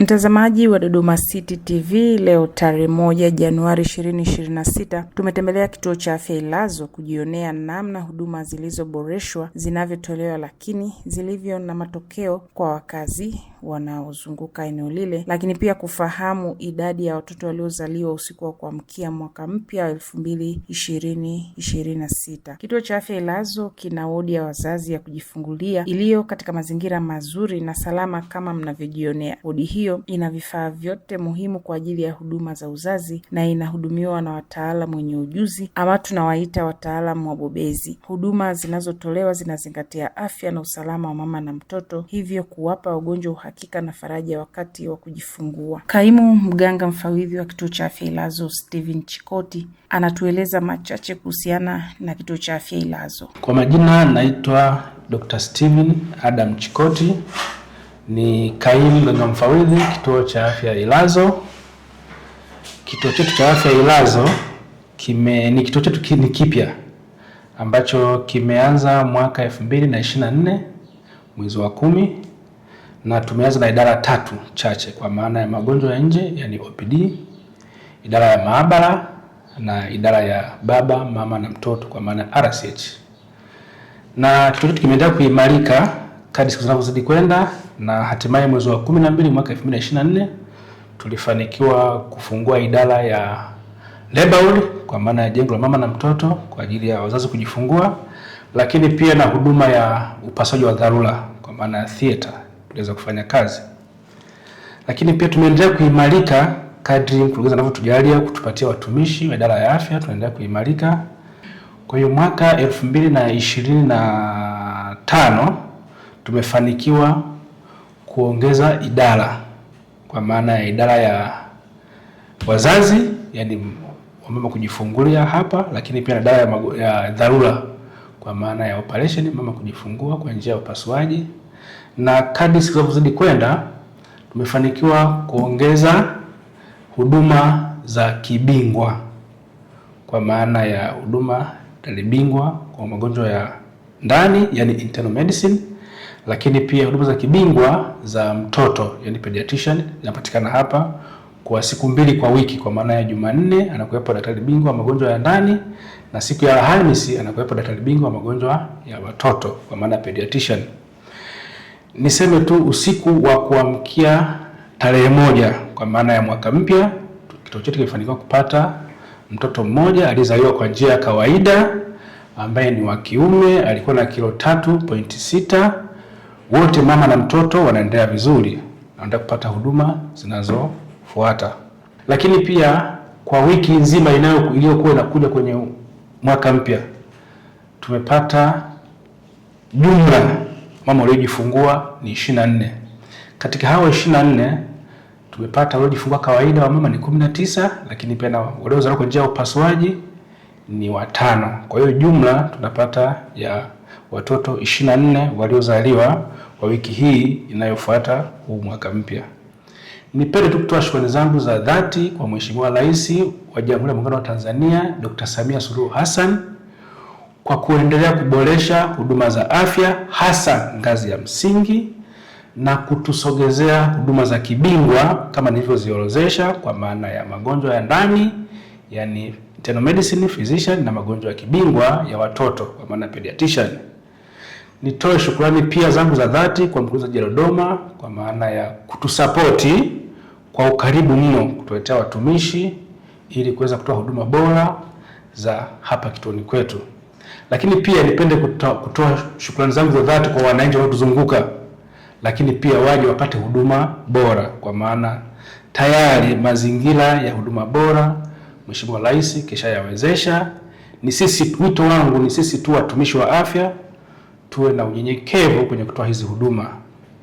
Mtazamaji wa Dodoma City TV, leo tarehe 1 Januari 2026 tumetembelea kituo cha afya Ilazo kujionea namna huduma zilizoboreshwa zinavyotolewa, lakini zilivyo na matokeo kwa wakazi wanaozunguka eneo lile, lakini pia kufahamu idadi ya watoto waliozaliwa usiku wa kuamkia mwaka mpya 2026. Kituo cha afya Ilazo kina wodi ya wazazi ya kujifungulia iliyo katika mazingira mazuri na salama kama mnavyojionea. Wodi hiyo ina vifaa vyote muhimu kwa ajili ya huduma za uzazi na inahudumiwa na wataalamu wenye ujuzi ama tunawaita wataalamu wabobezi. Huduma zinazotolewa zinazingatia afya na usalama wa mama na mtoto, hivyo kuwapa wagonjwa uhakika na faraja wakati wa kujifungua. Kaimu mganga mfawidhi wa kituo cha afya Ilazo, Steven Chikoti, anatueleza machache kuhusiana na kituo cha afya Ilazo. Kwa majina naitwa Dr. Steven Adam Chikoti, ni kaimu mganga mfawidhi kituo cha afya Ilazo. Kituo chetu cha afya Ilazo ni kituo chetu ni kipya ambacho kimeanza mwaka 2024 mwezi wa 10, na tumeanza na idara 3 chache, kwa maana ya magonjwa ya nje yani OPD, idara ya maabara na idara ya baba, mama na mtoto kwa maana RCH. Na kituo chetu kimeendelea kuimarika kadri siku zinavyozidi kwenda, na hatimaye mwezi wa 12 mwaka 2024 tulifanikiwa kufungua idara ya labor ward kwa maana ya jengo la mama na mtoto kwa ajili ya wazazi kujifungua, lakini pia na huduma ya upasuaji wa dharura kwa maana ya theater tuliweza kufanya kazi. Lakini pia tumeendelea kuimarika kadri mkurugenzi anavyotujalia kutupatia watumishi wa idara ya afya, tunaendelea kuimarika. Kwa hiyo mwaka 2025 tumefanikiwa kuongeza idara kwa maana ya idara ya wazazi yani mama kujifungulia hapa, lakini pia idara ya dharura kwa maana ya operation mama kujifungua kwa njia ya upasuaji. Na kadri siku zinazozidi kwenda tumefanikiwa kuongeza huduma za kibingwa kwa maana ya huduma bingwa kwa magonjwa ya ndani yani internal medicine, lakini pia huduma za kibingwa za mtoto yani pediatrician zinapatikana hapa kwa siku 2 kwa wiki, kwa maana ya Jumanne anakuwepo daktari bingwa wa magonjwa ya ndani na siku ya Alhamisi anakuwepo daktari bingwa wa magonjwa ya watoto kwa maana pediatrician. Niseme tu usiku wa kuamkia tarehe 1 kwa maana ya mwaka mpya, kituo chetu kilifanikiwa kupata mtoto mmoja alizaliwa kwa njia ya kawaida ambaye ni wa kiume, alikuwa na kilo 3.6. Wote mama na mtoto wanaendelea vizuri, wanaenda kupata huduma zinazofuata. Lakini pia kwa wiki nzima iliyokuwa inakuja kwenye mwaka mpya tumepata jumla mama waliojifungua ni 24. Katika hao 24 tumepata waliojifungua kawaida wa mama ni 19, lakini pia na waliozaliwa kwa njia ya upasuaji ni 5. Kwa hiyo jumla tunapata ya watoto 24 waliozaliwa kwa wiki hii inayofuata huu mwaka mpya. Nipende tu kutoa shukrani zangu za dhati kwa Mheshimiwa Rais wa Jamhuri ya Muungano wa Tanzania Dr. Samia Suluhu Hassan kwa kuendelea kuboresha huduma za afya hasa ngazi ya msingi na kutusogezea huduma za kibingwa kama nilivyoziorodhesha kwa maana ya magonjwa ya ndani yani internal medicine physician na magonjwa ya kibingwa ya watoto kwa maana pediatrician. Nitoe shukrani pia zangu za dhati kwa mkurugenzi wa Dodoma kwa maana ya kutusapoti kwa ukaribu mno kutuletea watumishi ili kuweza kutoa huduma bora za hapa kituoni kwetu. Lakini pia nipende kutoa shukrani zangu za dhati kwa wananchi wanaotuzunguka, lakini pia waje wapate huduma bora kwa maana tayari mazingira ya huduma bora Mheshimiwa Rais kisha yawezesha. Ni sisi, wito wangu ni sisi tu watumishi wa afya tuwe na unyenyekevu kwenye kutoa hizi huduma.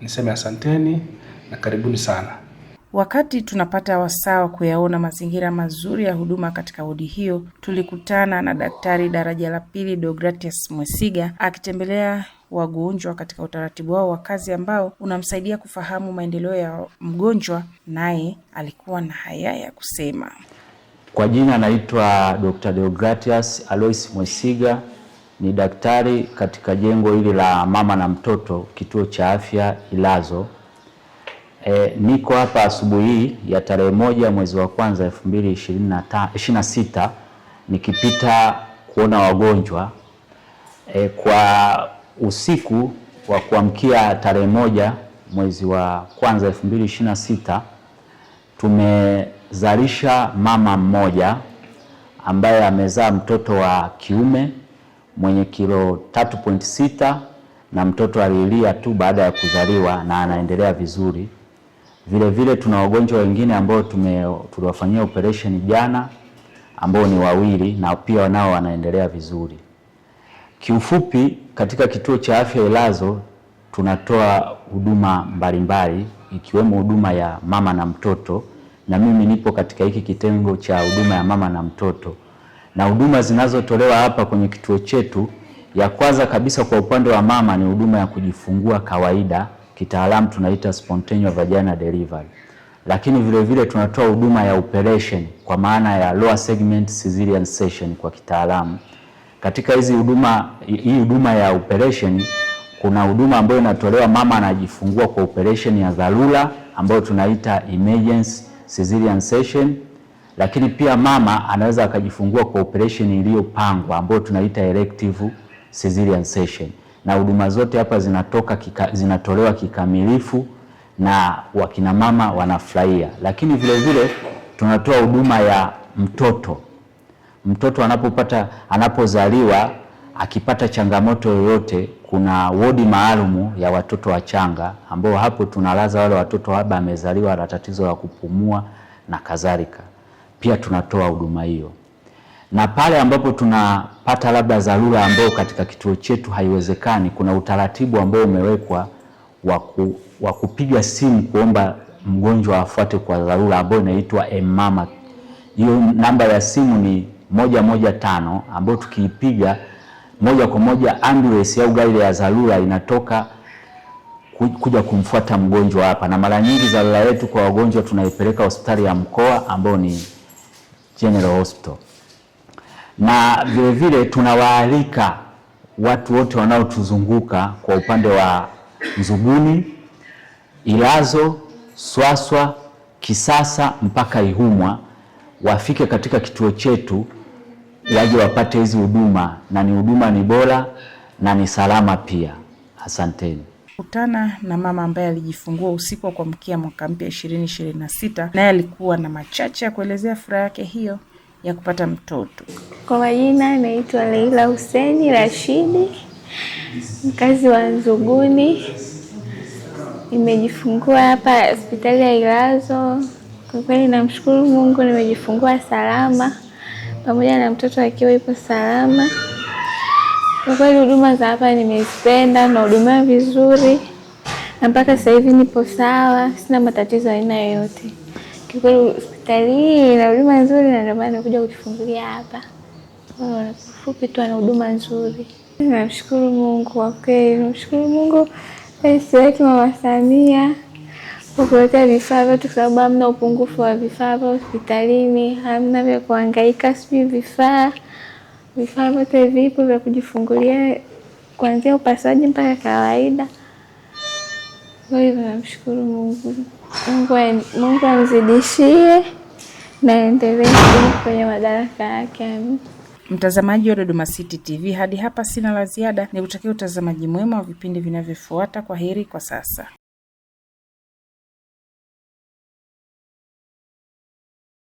Niseme asanteni na karibuni sana. Wakati tunapata wasaa kuyaona mazingira mazuri ya huduma katika wodi hiyo, tulikutana na daktari daraja la 2 Deogratias Mwesiga akitembelea wagonjwa katika utaratibu wao wa kazi ambao unamsaidia kufahamu maendeleo ya mgonjwa, naye alikuwa na haya ya kusema. Kwa jina naitwa Dr. Deogratias Alois Mwesiga, ni daktari katika jengo hili la mama na mtoto kituo cha afya Ilazo. Niko hapa asubuhi hii ya tarehe 1 mwezi wa kwanza 2026 nikipita kuona wagonjwa. Kwa usiku wa kuamkia tarehe 1 mwezi wa kwanza 2026 tumezalisha mama mmoja ambaye amezaa mtoto wa kiume mwenye kilo 3.6 na mtoto alilia tu baada ya kuzaliwa na anaendelea vizuri. Vile vile tuna wagonjwa wengine ambao tuliwafanyia operation jana ambao ni 2 na pia nao wanaendelea vizuri. Kiufupi, katika kituo cha afya Ilazo tunatoa huduma mbalimbali ikiwemo huduma ya mama na mtoto, na mimi nipo katika hiki kitengo cha huduma ya mama na mtoto. Na huduma zinazotolewa hapa kwenye kituo chetu, ya kwanza kabisa kwa upande wa mama ni huduma ya kujifungua kawaida, kitaalamu tunaita spontaneous vaginal delivery. Lakini vile vile tunatoa huduma ya operation kwa maana ya lower segment cesarean section kwa kitaalamu. Katika hii huduma ya operation kuna huduma ambayo inatolewa mama anajifungua kwa operation ya dharura ambayo tunaita emergency cesarean section, lakini pia mama anaweza akajifungua kwa operation iliyopangwa ambayo tunaita elective cesarean section. Na huduma zote hapa zinatolewa kikamilifu na wakina mama wanafurahia. Lakini vile vile tunatoa huduma ya mtoto. Mtoto anapozaliwa akipata changamoto yoyote, kuna wodi maalumu ya watoto wachanga ambao hapo tunalaza wale watoto labda amezaliwa na tatizo la kupumua na kadhalika. Pia tunatoa huduma hiyo. Na pale ambapo tunapata labda dharura ambao katika kituo chetu haiwezekani, kuna utaratibu ambao umewekwa wa kupiga simu kuomba mgonjwa afuate kwa dharura ambao inaitwa mama. Hiyo namba ya simu ni 115 ambao tukiipiga moja kwa moja ambulance au gari ya dharura inatoka kuja kumfuata mgonjwa hapa. Na mara nyingi dharura yetu kwa wagonjwa tunaipeleka hospitali ya mkoa ambao ni General Hospital. Na vile vile tunawaalika watu wote wanaotuzunguka kwa upande wa Nzuguni, Ilazo, Swaswa, Kisasa mpaka Ihumwa wafike katika kituo chetu waje wapate hizi huduma, na ni huduma ni bora na ni salama pia. Asanteni. Kutana na mama ambaye alijifungua usiku wa kuamkia mwaka mpya 2026, naye alikuwa na machache ya kuelezea furaha yake hiyo ya kupata mtoto. Kwa majina naitwa Leila Hussein Rashidi, mkazi wa Nzuguni. Nimejifungua hapa hospitali ya Ilazo. Kwa kweli namshukuru Mungu, nimejifungua salama pamoja na mtoto akiwa yupo salama. Kwa kweli huduma za hapa nimezipenda, na huduma vizuri, na mpaka sasa hivi nipo sawa, sina matatizo aina yoyote. Kwa kweli hospitali hii ina huduma nzuri, na ndio maana nimekuja kujifungulia hapa. Kwa fupi tu ana huduma nzuri. Namshukuru Mungu kwa kweli, namshukuru Mungu Rais wetu Mama Samia kwa kuleta vifaa vyote, kwa sababu hamna upungufu wa vifaa vya hospitalini, hamna vya kuhangaika sijui vifaa vyote vipo vya kujifungulia kuanzia upasuaji mpaka kawaida. Kwa hivyo namshukuru Mungu. Mungu amzidishie na endelee kwenye madaraka yake. Mtazamaji wa Dodoma City TV, hadi hapa sina la ziada. Nikutakia utazamaji mwema wa vipindi vinavyofuata. Kwa heri kwa sasa.